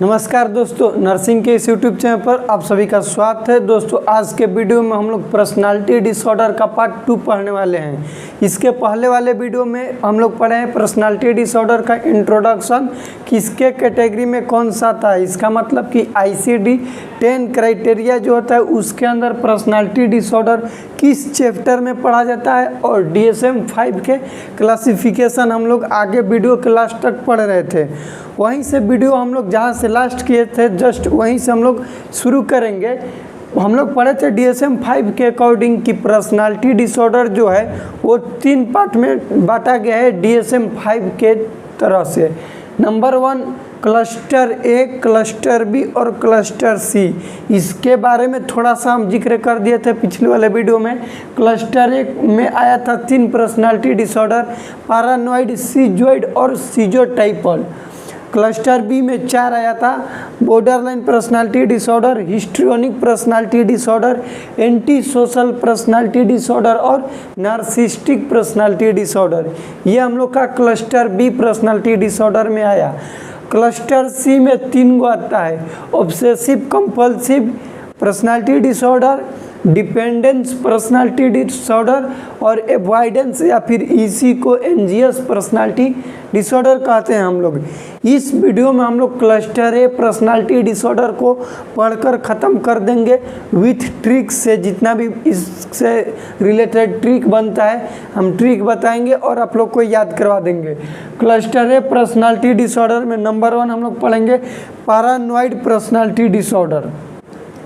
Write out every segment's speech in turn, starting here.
नमस्कार दोस्तों, नर्सिंग के इस यूट्यूब चैनल पर आप सभी का स्वागत है। दोस्तों आज के वीडियो में हम लोग पर्सनालिटी डिसऑर्डर का पार्ट 2 पढ़ने वाले हैं। इसके पहले वाले वीडियो में हम लोग पढ़े हैं पर्सनालिटी डिसऑर्डर का इंट्रोडक्शन, किसके कैटेगरी में कौन सा था। इसका मतलब कि ICD-10 क्राइटेरिया जो होता है उसके अंदर पर्सनालिटी डिसऑर्डर किस चैप्टर में पढ़ा जाता है, और DSM-5 के क्लासिफिकेशन हम लोग आगे वीडियो के लास्ट तक पढ़ रहे थे। वहीं से वीडियो हम लोग जहाँ से लास्ट किए थे जस्ट वहीं से हम लोग शुरू करेंगे। हम लोग पढ़े थे DSM-5 के अकॉर्डिंग कि पर्सनालिटी डिसऑर्डर जो है वो 3 पार्ट में बांटा गया है DSM-5 के तरह से। Number 1 cluster A, cluster B और क्लस्टर C। इसके बारे में थोड़ा सा हम जिक्र कर दिए थे पिछले वाले वीडियो में। क्लस्टर A में आया था 3 पर्सनालिटी डिसऑर्डर, पैरानॉइड, सीजोइड और सीजोटाइपल। क्लस्टर बी में 4 आया था, borderline personality disorder, histrionic personality disorder, anti social personality disorder और नार्सिस्टिक पर्सनालिटी डिसऑर्डर। ये हम लोग का क्लस्टर बी पर्सनालिटी डिसऑर्डर में आया। क्लस्टर सी में 3 गो आता है, obsessive compulsive personality disorder, dependence personality disorder और एवॉइडेंस या फिर इसी को एंजियस पर्सनालिटी डिसऑर्डर कहते हैं हम लोग। इस वीडियो में हम लोग क्लस्टर ए पर्सनालिटी डिसऑर्डर को पढ़कर ख़त्म कर देंगे विथ ट्रिक से। जितना भी इससे रिलेटेड ट्रिक बनता है हम ट्रिक बताएंगे और आप लोग को याद करवा देंगे। क्लस्टर ए पर्सनालिटी डिसऑर्डर में नंबर 1 हम लोग पढ़ेंगे पैरानॉइड पर्सनालिटी डिसऑर्डर।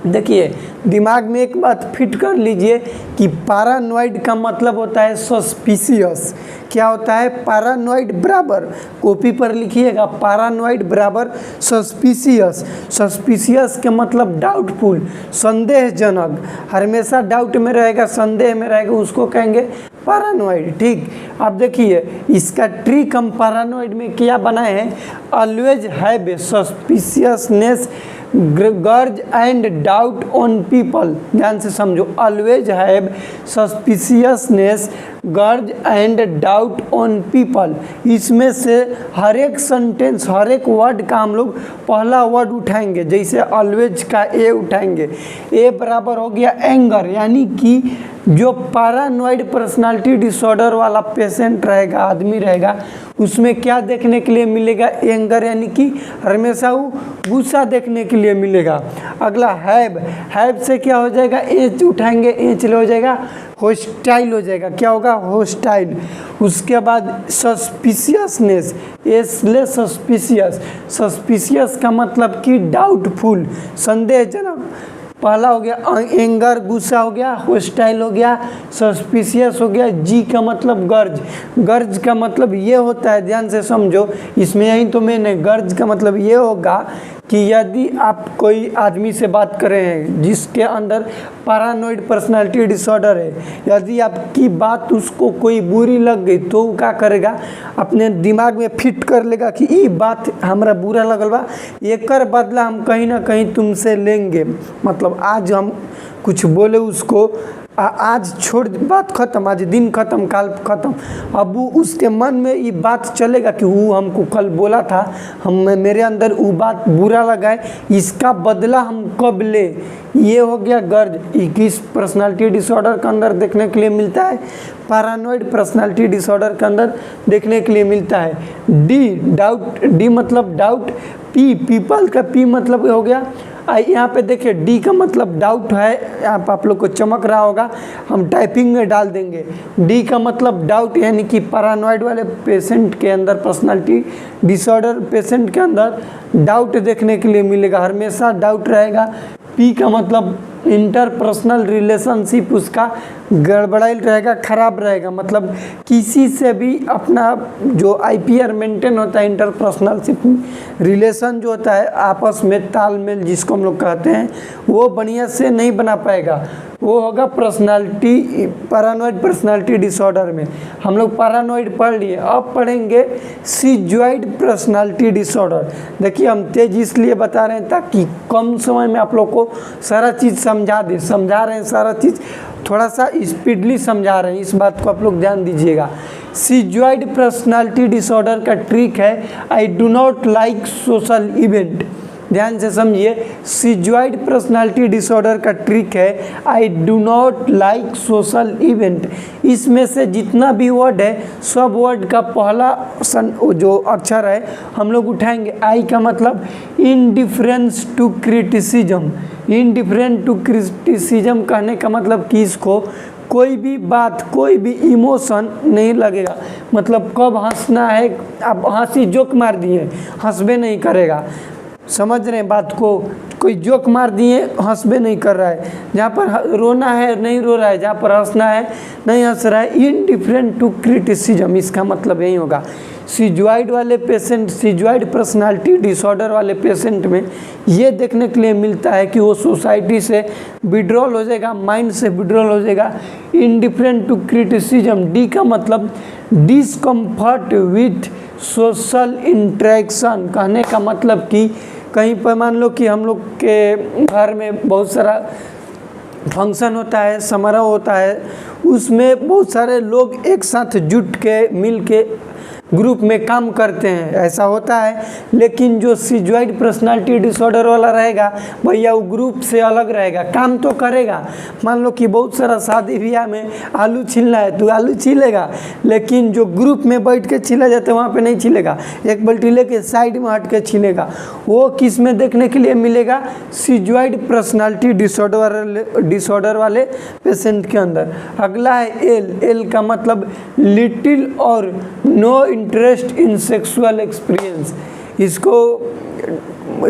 देखिए, दिमाग में एक बात फिट कर लीजिए कि पैरानॉइड का मतलब होता है सस्पिशियस। क्या होता है? पैरानॉइड बराबर, कॉपी पर लिखिएगा, पैरानॉइड बराबर सस्पिशियस। सस्पिशियस के मतलब डाउटफुल, संदेहजनक, हमेशा डाउट में रहेगा, संदेह में रहेगा, उसको कहेंगे पैरानॉइड। ठीक, अब देखिए इसका ट्रिक हम पैरानॉइड में क्या बनाए हैं। ऑलवेज हैव ए सस्पिशियसनेस, गर्ज एंड डाउट ऑन पीपल। ध्यान से समझो, ऑलवेज हैव सस्पिशियसनेस, गर्ज एंड डाउट ऑन पीपल। इसमें से हर एक सेंटेंस, हर एक वर्ड का हम लोग पहला वर्ड उठाएंगे। जैसे ऑलवेज का ए उठाएंगे, ए बराबर हो गया एंगर, यानी कि जो पैरानॉइड पर्सनालिटी डिसऑर्डर वाला पेशेंट रहेगा, आदमी रहेगा, उसमें क्या देखने के लिए मिलेगा? एंगर, यानी कि हमेशा वो गुस्सा देखने के लिए मिलेगा। अगला हैव से क्या हो जाएगा? एच उठाएंगे, एच हो जाएगा होस्टाइल हो जाएगा। क्या होगा? होस्टाइल। उसके बाद सस्पिशियसनेस, एस ले सस्पिशियस। सस्पिशियस का मतलब कि डाउटफुल, संदेहजनक। पहला हो गया एंगर, गुस्सा हो गया, होस्टाइल हो गया, सस्पिशियस हो गया। जी का मतलब गर्ज। गर्ज का मतलब ये होता है, ध्यान से समझो, इसमें यही तो मैंने, गर्ज का मतलब ये होगा कि यदि आप कोई आदमी से बात कर रहे हैं जिसके अंदर पैरानॉइड पर्सनालिटी डिसऑर्डर है, यदि आपकी बात उसको कोई बुरी लग गई तो वो क्या करेगा? अपने दिमाग में फिट कर लेगा कि ये बात हमारा बुरा लगल बा, एकर बदला हम कहीं ना कहीं तुमसे लेंगे। मतलब आज हम कुछ बोले उसको, आज छोड़, बात खत्म, आज दिन खत्म, काल खत्म। अब वो उसके मन में ये बात चलेगा कि वो हमको कल बोला था, मेरे अंदर वो बात बुरा लगा है, इसका बदला हम कब ले। ये हो गया गर्ज। 21 पर्सनालिटी डिसऑर्डर के अंदर देखने के लिए मिलता है, पैरानॉइड पर्सनालिटी डिसऑर्डर के अंदर देखने के लिए मिलता है। डी डाउट, डी मतलब डाउट। पी पीपल का पी मतलब हो गया, यहाँ पे देखिए डी का मतलब डाउट है, यहाँ पे आप लोग को चमक रहा होगा, हम टाइपिंग में डाल देंगे। डी का मतलब डाउट, यानी कि पैरानॉइड वाले पेशेंट के अंदर, पर्सनालिटी डिसऑर्डर पेशेंट के अंदर डाउट देखने के लिए मिलेगा, हमेशा डाउट रहेगा। पी का मतलब इंटरपर्सनल रिलेशनशिप उसका गड़बड़ाइल रहेगा, खराब रहेगा, मतलब किसी से भी अपना जो IPR मेंटेन होता है, इंटरपर्सनलशिप रिलेशन जो होता है आपस में, तालमेल जिसको हम लोग कहते हैं, वो बढ़िया से नहीं बना पाएगा। वो होगा पर्सनालिटी, पैरानॉइड पर्सनालिटी डिसऑर्डर में। हम लोग पैरानॉइड पढ़ लिए, अब पढ़ेंगे सीजोइड पर्सनालिटी डिसऑर्डर। देखिए हम तेज इसलिए बता रहे हैं ताकि कम समय में आप लोग को सारा चीज़ समझा रहे हैं, सारा चीज़ थोड़ा सा स्पीडली समझा रहे हैं, इस बात को आप लोग ध्यान दीजिएगा। सीजोइड पर्सनालिटी डिसऑर्डर का ट्रिक है, आई do not like social event. ध्यान से समझिए, सिजॉइड पर्सनालिटी डिसऑर्डर का ट्रिक है आई do not like social event. इसमें से जितना भी वर्ड है सब वर्ड का पहला जो अक्षर है हम लोग उठाएंगे। आई का मतलब indifference to criticism. Indifferent to criticism कहने का मतलब कि इसको कोई भी बात, कोई भी इमोशन नहीं लगेगा। मतलब कब हंसना है, आप हंसी जोक मार दिए हंसबे नहीं करेगा, समझ रहे हैं बात को। कोई जोक मार दिए हंसबे नहीं कर रहा है, जहाँ पर रोना है नहीं रो रहा है, जहाँ पर हंसना है नहीं हंस रहा है। इनडिफरेंट टू क्रिटिसिज्म, इसका मतलब यही होगा। सिजॉइड वाले पेशेंट, सिजॉइड पर्सनालिटी डिसऑर्डर वाले पेशेंट में ये देखने के लिए मिलता है कि वो सोसाइटी से विड्रॉल हो जाएगा, माइंड से विड्रॉल हो जाएगा। इनडिफरेंट टू क्रिटिसिज्म, डी का मतलब डिसकम्फर्ट विथ सोशल इंटरेक्शन। कहने का मतलब कि कहीं पर मान लो कि हम लोग के घर में बहुत सारा फंक्शन होता है, समारोह होता है, उसमें बहुत सारे लोग एक साथ जुट के मिल के ग्रुप में काम करते हैं, ऐसा होता है। लेकिन जो सिजॉइड पर्सनालिटी डिसऑर्डर वाला रहेगा भैया वो ग्रुप से अलग रहेगा, काम तो करेगा। मान लो कि बहुत सारा शादी ब्याह में आलू छीलना है तो आलू छीलेगा, लेकिन जो ग्रुप में बैठ के छीला जाता है वहाँ पे नहीं छीलेगा, एक बाल्टी लेके साइड में हट के छीलेगा। वो किस में देखने के लिए मिलेगा? सिजॉइड पर्सनालिटी डिसऑर्डर वाले पेशेंट के अंदर। अगला है एल। एल का मतलब लिटिल और no interest in sexual experience. इसको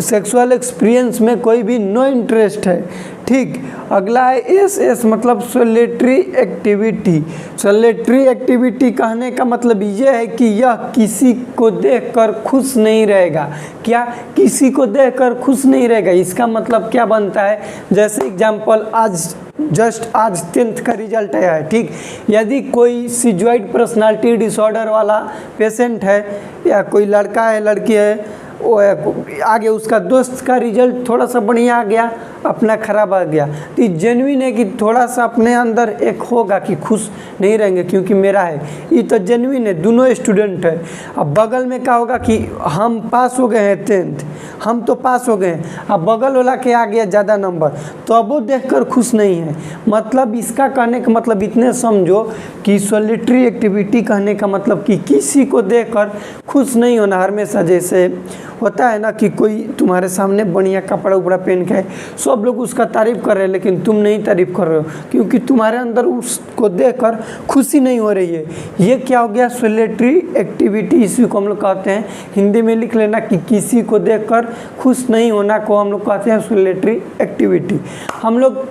सेक्सुअल एक्सपीरियंस में कोई भी नो इंटरेस्ट है, ठीक। अगला है एस। एस मतलब सोलेटरी एक्टिविटी। सोलेटरी एक्टिविटी कहने का मतलब ये है कि यह किसी को देखकर खुश नहीं रहेगा। क्या? किसी को देखकर खुश नहीं रहेगा। इसका मतलब क्या बनता है? जैसे एग्जाम्पल, आज 10th का रिजल्ट आया है, ठीक। यदि कोई सिजॉइड पर्सनालिटी डिसऑर्डर वाला पेशेंट है या कोई लड़का है लड़की है, वो आगे उसका दोस्त का रिजल्ट थोड़ा सा बढ़िया आ गया, अपना खराब आ गया, तो ये जेन्युइन है कि थोड़ा सा अपने अंदर एक होगा कि खुश नहीं रहेंगे क्योंकि मेरा है। ये तो जेन्युइन है, दोनों स्टूडेंट है। अब बगल में क्या होगा कि हम पास हो गए हैं 10th, हम तो पास हो गए हैं, अब बगल वाला के आ गया ज़्यादा नंबर, तो अब वो देखकर खुश नहीं है। मतलब इसका कहने का मतलब इतने समझो कि सोलिटरी एक्टिविटी कहने का मतलब कि किसी को देखकर खुश नहीं होना हमेशा। जैसे होता है ना कि कोई तुम्हारे सामने बढ़िया कपड़ा उपड़ा पहन के है, सब लोग उसका तारीफ कर रहे हैं लेकिन तुम नहीं तारीफ कर रहे हो क्योंकि तुम्हारे अंदर उसको देखकर खुशी नहीं हो रही है। ये क्या हो गया? Solitary activity. इसी को हम लोग कहते हैं, हिंदी में लिख लेना कि किसी को देखकर खुश नहीं होना को हम लोग कहते हैं सोलिटरी एक्टिविटी। हम लोग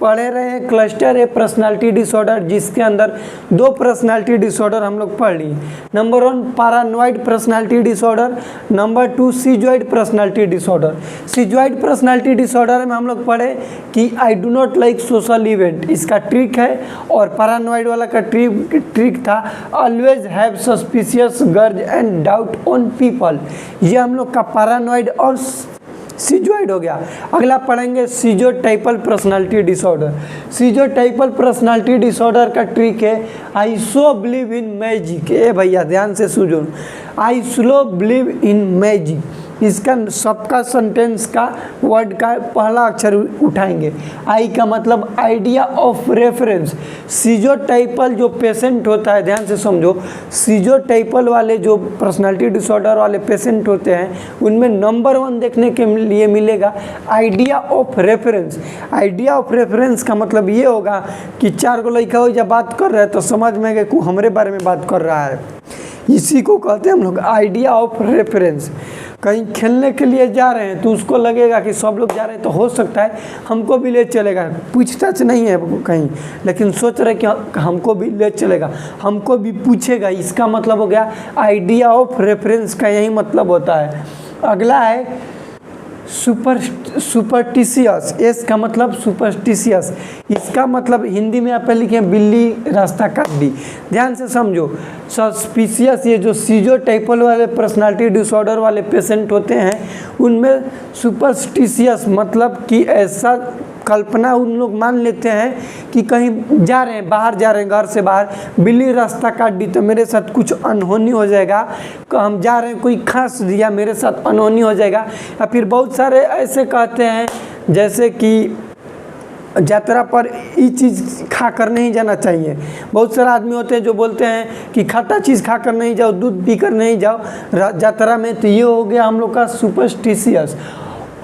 पढ़े रहे हैं क्लस्टर ए पर्सनालिटी डिसऑर्डर, जिसके अंदर 2 पर्सनालिटी डिसऑर्डर हम लोग पढ़ लिए। Number 1 paranoid personality disorder, number 2 schizoid personality disorder. Schizoid personality disorder में हम लोग पढ़े कि I do not like social event, इसका ट्रिक है। और पैरानॉइड वाला का ट्रिक था ऑलवेज हैव सस्पिशियस गर्ज एंड डाउट ऑन पीपल। ये हम लोग का पैरानॉइड और सिजॉइड हो गया। अगला पढ़ेंगे सिजोटाइपल पर्सनालिटी डिसऑर्डर। सिजोटाइपल पर्सनालिटी डिसऑर्डर का ट्रिक है आई सो बिलीव इन मैजिक। ए भैया ध्यान से सुनो, आई सो बिलीव इन मैजिक। इसका सबका सेंटेंस का वर्ड का पहला अक्षर उठाएंगे। आई का मतलब आइडिया ऑफ रेफरेंस। सिजोटाइपल जो पेशेंट होता है, ध्यान से समझो, सिजोटाइपल वाले जो पर्सनालिटी डिसऑर्डर वाले पेशेंट होते हैं उनमें नंबर 1 देखने के लिए मिलेगा idea of reference. Idea of reference का मतलब ये होगा कि 4 गो लड़का हो जब बात कर रहे हैं तो समझ में गए कि हमारे बारे में बात कर रहा है। इसी को कहते हैं हम लोग आइडिया ऑफ रेफरेंस। कहीं खेलने के लिए जा रहे हैं तो उसको लगेगा कि सब लोग जा रहे हैं तो हो सकता है हमको भी ले चलेगा। पूछताछ नहीं है कहीं, लेकिन सोच रहे कि हमको भी ले चलेगा, हमको भी पूछेगा। इसका मतलब हो गया आइडिया ऑफ रेफरेंस का यही मतलब होता है। अगला है सुपरस्टिशियस। एस का मतलब सुपरस्टिशियस। इसका मतलब हिंदी में आप लिखे बिल्ली रास्ता काट दी। ध्यान से समझो, सस्पिशियस ये जो सिजोटाइपल वाले पर्सनालिटी डिसऑर्डर वाले पेशेंट होते हैं उनमें सुपरस्टिशियस मतलब कि ऐसा कल्पना उन लोग मान लेते हैं कि कहीं जा रहे हैं, बाहर जा रहे हैं, घर से बाहर, बिल्ली रास्ता काट दी तो मेरे साथ कुछ अनहोनी हो जाएगा, हम जा रहे हैं कोई खास दिया मेरे साथ अनहोनी हो जाएगा। या फिर बहुत सारे ऐसे कहते हैं जैसे कि यात्रा पर ये चीज़ खा कर नहीं जाना चाहिए। बहुत सारे आदमी होते हैं जो बोलते हैं कि खट्टा चीज़ खा कर नहीं जाओ, दूध पी कर नहीं जाओ यात्रा में। तो ये हो गया हम लोग का सुपरस्टिशियस,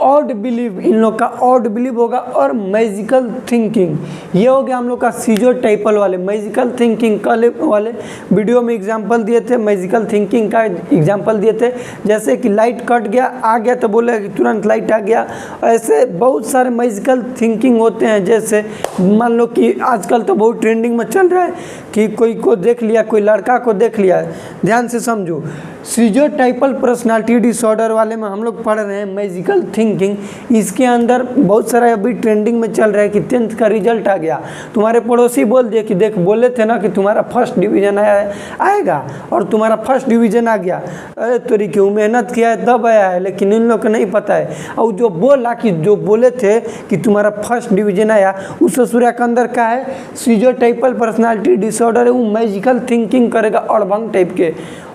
ऑड बिलीव, इन लोग का ऑड बिलीव होगा। और मैजिकल थिंकिंग, ये हो गया हम लोग का सीजो टाइपल वाले। मैजिकल थिंकिंग कल वाले वीडियो में एग्जांपल दिए थे, मैजिकल थिंकिंग का एग्जांपल दिए थे, जैसे कि लाइट कट गया, आ गया तो बोले कि तुरंत लाइट आ गया। ऐसे बहुत सारे मैजिकल थिंकिंग होते हैं। जैसे मान लो कि आजकल तो बहुत ट्रेंडिंग में चल रहा है कि कोई को देख लिया, कोई लड़का को देख लिया, ध्यान से समझो। सीजो टाइपल पर्सनालिटी डिसऑर्डर वाले में हम लोग पढ़ रहे हैं मैजिकल थिंकिंग। इसके अंदर बहुत सारा अभी ट्रेंडिंग में चल रहा है कि 10th का रिजल्ट आ गया, तुम्हारे पड़ोसी बोल दिए कि देख बोले थे ना कि तुम्हारा फर्स्ट डिवीज़न आएगा और तुम्हारा फर्स्ट डिवीज़न आ गया। अरे तोरी क्यों मेहनत किया है तब आया है, लेकिन इन लोग को नहीं पता है। और जो बोला कि जो बोले थे कि तुम्हारा फर्स्ट डिवीज़न आया, उस ससुरा के अंदर का है सीजो टाइपल पर्सनालिटी डिसऑर्डर है। वो मैजिकल थिंकिंग करेगा अड़भंग टाइप के।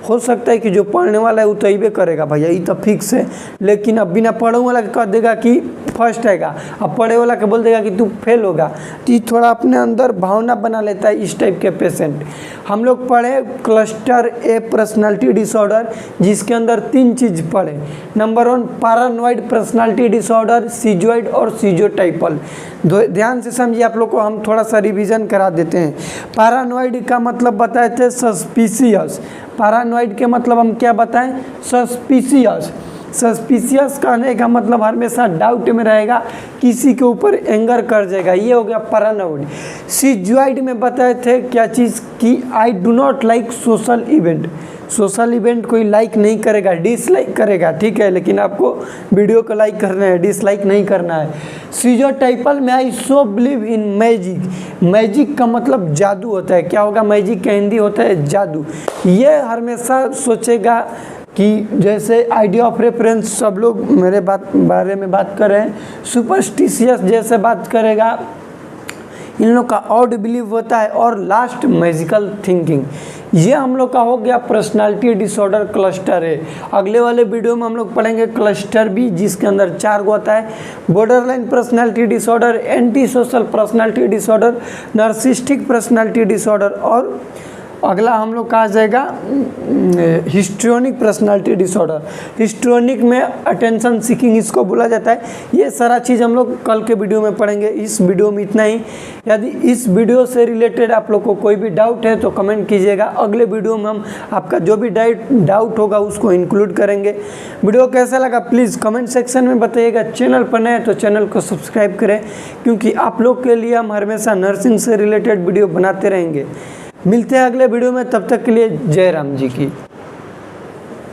हो सकता है कि जो पढ़ने वाला है वो तो ही करेगा भैया, ये तो फिक्स है। लेकिन अब बिना पढ़े वाला के कह देगा कि फर्स्ट आएगा, अब पढ़े वाला के बोल देगा कि तू फेल होगा। तो ये थोड़ा अपने अंदर भावना बना लेता है इस टाइप के पेशेंट। हम लोग पढ़े क्लस्टर ए पर्सनालिटी डिसऑर्डर, जिसके अंदर 3 चीज़ पढ़े। नंबर 1 पैरानॉइड पर्सनालिटी डिसऑर्डर, सीजोइड और सीजोटाइपल। ध्यान से समझिए, आप लोग को हम थोड़ा सा रिवीजन करा देते हैं। पैरानॉइड का मतलब बताए थे सस्पिशियस। पैरानॉइड के मतलब हम क्या बताएं? सस्पिशियस। सस्पिशियस कहने का मतलब हमेशा डाउट में रहेगा, किसी के ऊपर एंगर कर जाएगा, ये हो गया पैरानॉइड। सीजोइड में बताए थे क्या चीज़ कि I do not like social event. Social event कोई लाइक नहीं करेगा, डिसलाइक करेगा, ठीक है, लेकिन आपको वीडियो को लाइक करना है, डिसलाइक नहीं करना है। सीजोटाइपल में I so believe in magic. Magic का मतलब जादू होता है। क्या होगा? मैजिक का हिंदी होता है जादू। ये हमेशा सोचेगा कि जैसे आइडिया ऑफ रेफरेंस, सब लोग मेरे बारे में बात कर रहे हैं, सुपरस्टिशियस जैसे बात करेगा, इन लोग का ऑड बिलीव होता है। और लास्ट मैजिकल थिंकिंग, ये हम लोग का हो गया पर्सनालिटी डिसऑर्डर क्लस्टर है। अगले वाले वीडियो में हम लोग पढ़ेंगे क्लस्टर बी, जिसके अंदर 4 गो होता है। Borderline personality disorder, anti social personality disorder, narcissistic personality disorder, और अगला हम लोग का आ जाएगा हिस्ट्रोनिक पर्सनालिटी डिसऑर्डर। हिस्ट्रोनिक में अटेंशन सीकिंग इसको बोला जाता है। ये सारा चीज़ हम लोग कल के वीडियो में पढ़ेंगे। इस वीडियो में इतना ही। यदि इस वीडियो से रिलेटेड आप लोग को कोई भी डाउट है तो कमेंट कीजिएगा। अगले वीडियो में हम आपका जो भी डाउट होगा उसको इंक्लूड करेंगे। वीडियो कैसा लगा प्लीज़ कमेंट सेक्शन में बताइएगा। चैनल पर नए तो चैनल को सब्सक्राइब करें, क्योंकि आप लोग के लिए हम हमेशा नर्सिंग से रिलेटेड वीडियो बनाते रहेंगे। मिलते हैं अगले वीडियो में, तब तक के लिए जय राम जी की।